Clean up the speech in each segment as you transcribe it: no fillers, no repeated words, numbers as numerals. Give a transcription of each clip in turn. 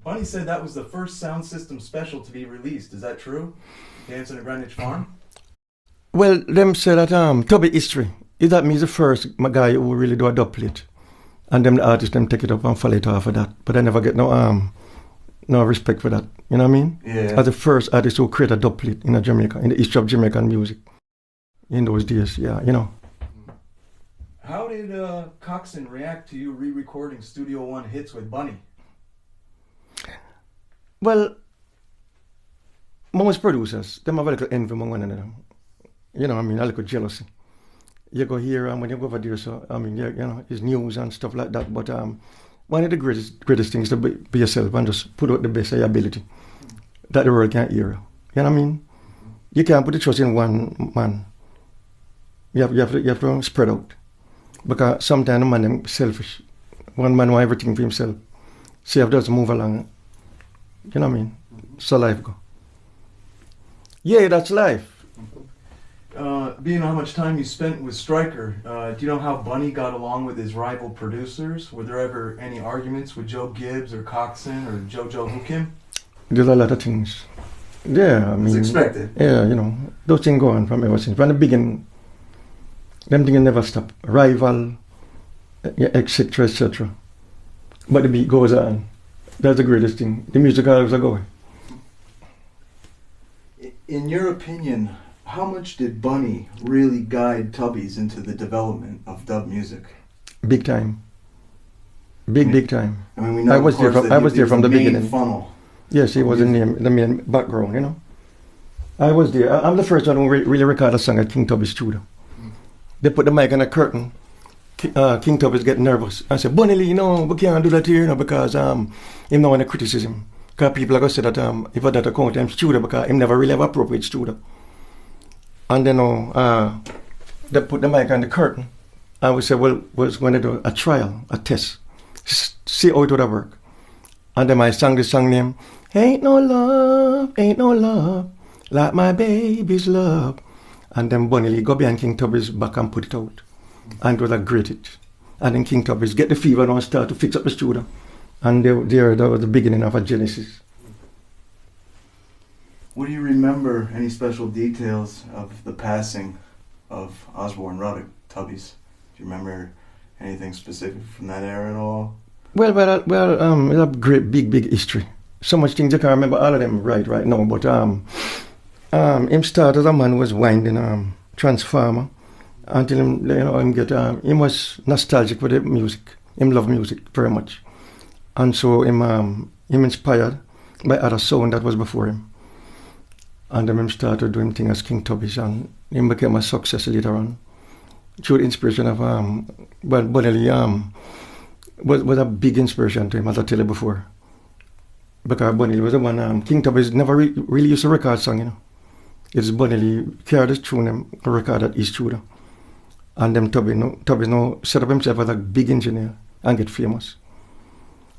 Bunny said that was the first sound system special to be released. Is that true? Dancing at Greenwich Farm? Well, them say that Toby history is that me the first guy who really do a dub plate. And them the artists them take it up and follow it off of that. But I never get no respect for that. You know what I mean? Yeah. As the first artist who create a dub plate in Jamaica, in the history of Jamaican music. In those days, yeah, you know. How did Coxsone react to you re-recording Studio One hits with Bunny? Well, most producers, them have a little envy among one another. You know, I mean, a little jealousy. You go here and when you go over there, so, I mean, you know, it's news and stuff like that. But one of the greatest things to be yourself and just put out the best of your ability that the world can't hear. You know what I mean? You can't put the trust in one man. You have to spread out. Because sometimes the man is selfish. One man wants everything for himself. So you have to just move along. You know what I mean? So life go. Yeah, that's life. Being how much time you spent with Stryker, do you know how Bunny got along with his rival producers? Were there ever any arguments with Joe Gibbs or Coxsone or JoJo Hukim? There's a lot of things. Yeah, I mean... It's expected. Yeah, you know, those things go on from ever since. From the beginning, them things never stop. Rival, etc., etc. But the beat goes on. That's the greatest thing. The music always are going. In your opinion, how much did Bunny really guide Tubbies into the development of dub music? Big time. Big time. I mean, we know I was there from the beginning. Funnel. Yes, he was in the main background, you know. I was there. I'm the first one who really recorded a song at King Tubby's studio. They put the mic on the curtain. King Tubby's getting nervous. I said, Bunny Lee, no, we can't do that here, you know, because him not want to criticism. Because people are going to say that if I that account him studio, because him never really have appropriate studio. And then they put the mic on the curtain. And we said, well, we're going to do a trial, a test. See how it would work. And then I sang the song name, ain't no love, like my baby's love. And then Bunny Lee go behind King Tubby's back and put it out. And it was a great hit. And then King Tubby's get the fever and start to fix up the studio. And that was the beginning of a genesis. What do you remember, any special details of the passing of Osborne Ruddock, Tubbies? Do you remember anything specific from that era at all? Well, it's a great, big history. So much things I can't remember all of them right now. But him started as a man who was winding Transformer until him was nostalgic with the music. Him loved music very much. And so him inspired by other sound that was before him. And then him started doing things as King Tubbies, and him became a success later on. Through the inspiration of Bunny Lee was a big inspiration to him, as I tell you before. Because Bunny Lee was the one, King Tubbies never really used to record song, you know. It's Bunny Lee carried his tune and recorded his studio. And then Tubbies now set up himself as a big engineer and get famous.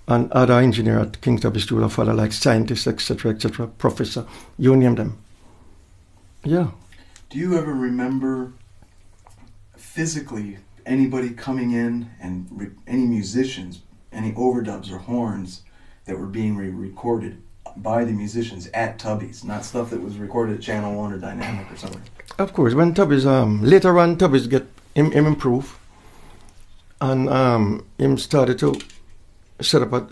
And other engineer at King Tubby's studio follow, like scientists, etc., professor, you name them. Yeah. Do you ever remember physically anybody coming in and any musicians, any overdubs or horns that were being recorded by the musicians at Tubby's, not stuff that was recorded at Channel 1 or Dynamic or something? Of course, when Tubby's, later on Tubby's get him improve, and him started to set up a,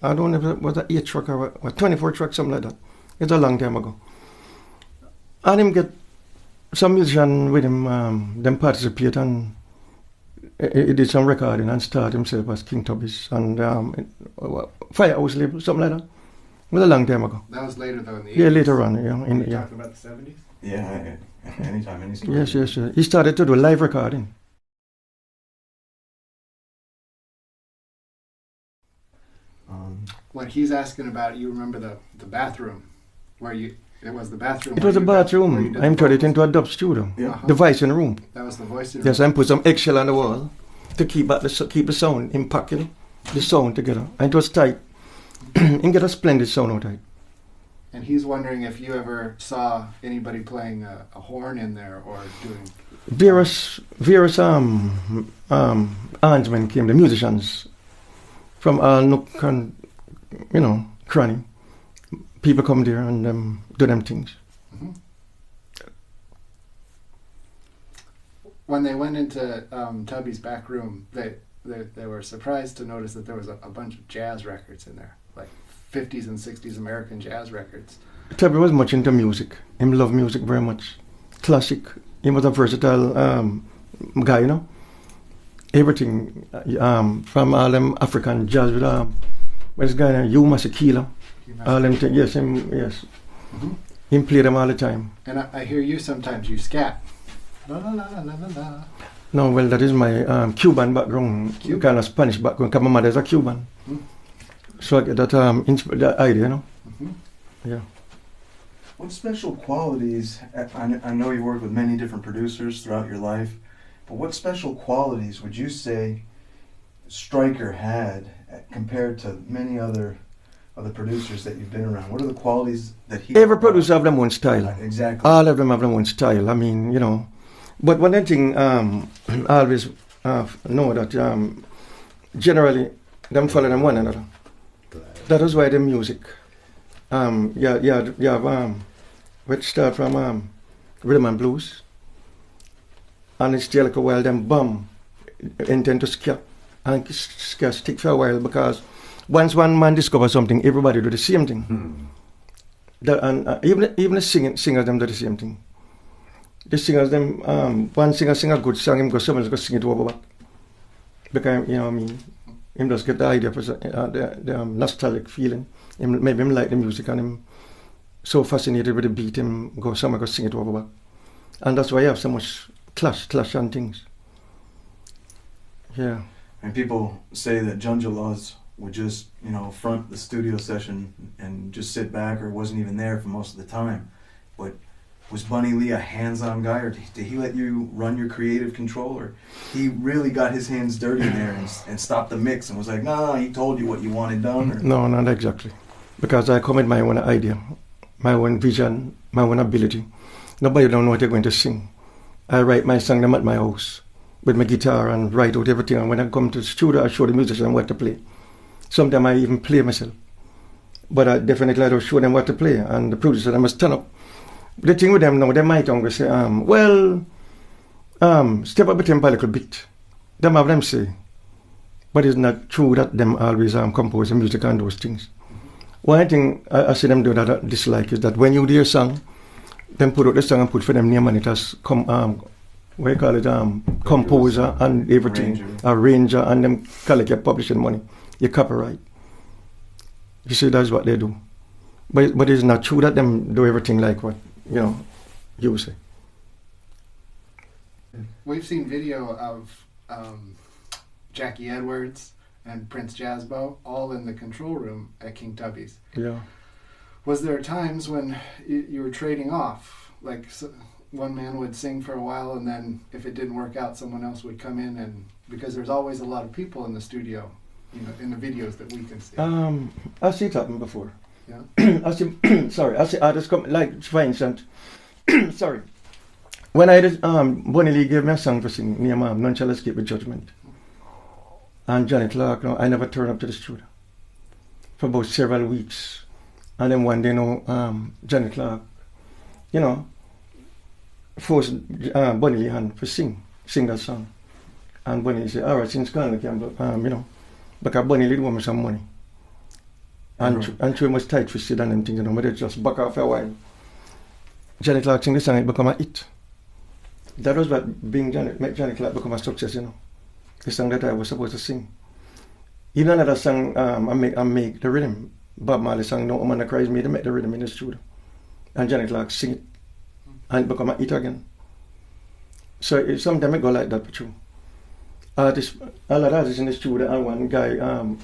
I don't know if it was an 8 truck or a 24 truck, something like that. It's a long time ago. And him get some musician with him, them participate, and he did some recording and start himself as King Tubby's and Firehouse label, something like that. It was a long time ago. That was later though in the 80s. Yeah, later on. Yeah, Are you talking about the 70s? Yeah, anytime, any story. Yes. He started to do live recording. What he's asking about, you remember the bathroom where it was the bathroom. It was a bathroom. I turned it into a dub studio. Yeah. The voicing room. That was the voicing room. Yes, I put some eggshell on the wall to keep the sound impact, the sound together. And it was tight. And get a splendid sound out of it. And he's wondering if you ever saw anybody playing a horn in there or doing... Various handsmen came, the musicians, from all nook and cranny. People come there and do them things. Mm-hmm. When they went into Toby's back room, they were surprised to notice that there was a bunch of jazz records in there, like 50s and 60s American jazz records. Toby was much into music. He loved music very much. Classic. He was a versatile guy, Everything from all them African jazz with this guy named Hugh Masekela. All them things. Yes, him. Yes. Mm-hmm. He played them all the time. And I hear you sometimes. You scat. La la la la la la. No, well, that is my Cuban background, Cuban? kind of Spanish background. Because my mother's a Cuban, so I get that that idea, Mm-hmm. Yeah. What special qualities, I know you worked with many different producers throughout your life, but what special qualities would you say Stryker had compared to many other producers that you've been around? What are the qualities that he... Every producer have their own style. Exactly. All of them have their own style. I mean, But one thing I always know that generally them follow them one another. That is why the music. You have which start from rhythm and blues, and it's still like a while then intend to scare and scare stick for a while, because once one man discovers something, everybody do the same thing. And even the singers them do the same thing. The singers them one singer sing a good song, him go someone else go sing it over back, because him just get the idea for the nostalgic feeling. Maybe him like the music and him so fascinated with the beat, him go someone go sing it over back, and that's why you have so much clash and things. Yeah. And people say that Junja Laws would just front the studio session and just sit back, or wasn't even there for most of the time. But was Bunny Lee a hands-on guy, or did he let you run your creative control, or he really got his hands dirty there and stopped the mix and was like, nah, he told you what you wanted done? Or? No, not exactly. Because I come with my own idea, my own vision, my own ability. Nobody don't know what they're going to sing. I write my song them at my house with my guitar and write out everything. And when I come to the studio, I show the musicians what to play. Sometimes I even play myself. But I definitely don't show them what to play. And the producer, they must stand up. The thing with them now, they might say, step up the tempo a little bit. Them have them say. But it's not true that them always compose the music and those things. One thing I see them do that I dislike is that when you do your song, then put out the song and put for them name, and it has composer and everything, arranger, and them collect your publishing money, your copyright. You see, that's what they do. But it's not true that them do everything like what you say. We've seen video of Jackie Edwards and Prince Jazzbo all in the control room at King Tubby's. Yeah. Was there times when you were trading off? Like one man would sing for a while, and then if it didn't work out, someone else would come in, and because there's always a lot of people in the studio, in the videos that we can see. I see it happen before. Yeah. I see artists come, like for instance, sorry. When I did, Bunny Lee gave me a song to sing, near None Shall Escape with Judgment. And Johnny Clark, I never turned up to the studio for about several weeks. And then one day, Johnny Clark, forced Bunny Lee hand to sing that song. And Bunny Lee said, all right, since Cornel Campbell, because Bunny Lee want me some money. And she was tight-fisted and them things, but they just back off for a while. Johnny Clark sing the song, it become a hit. That was what make Johnny Clark become a success, The song that I was supposed to sing. Even another song, I make the rhythm. Bob Marley song, No Woman That Cries Me, they make the rhythm in the studio. And Johnny Clark sing it. And it become a hit again. So sometimes it go like that, but true. A lot of artists in the studio, and one guy,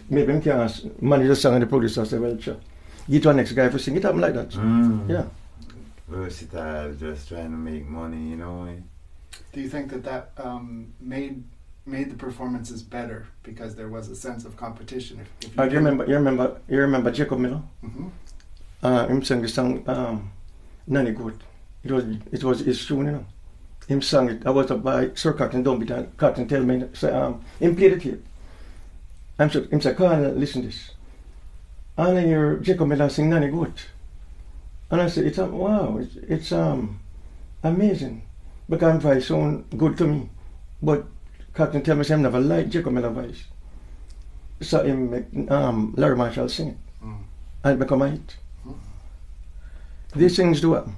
maybe him can't manage the song, and the producer say, well, sure. Get to the next guy for sing it happen like that. Yeah. Versatile, just trying to make money, Do you think that made the performances better because there was a sense of competition? If you remember Jacob Miller? Mm-hmm. Him sang the song Nanny Goat. It was his tune, Him sang it. I was up by Sir Cotton Dumbit, Cotton tell me, him played the tape. Him said, Cornel, listen to this. and I hear Jacob Miller sing Nanny Goat. And I said, wow, it's amazing. Because his voice sound good to me. But Captain tell me he never liked Jacob Miller voice. So him make Larry Marshall sing it. And it become a hit. These things do happen.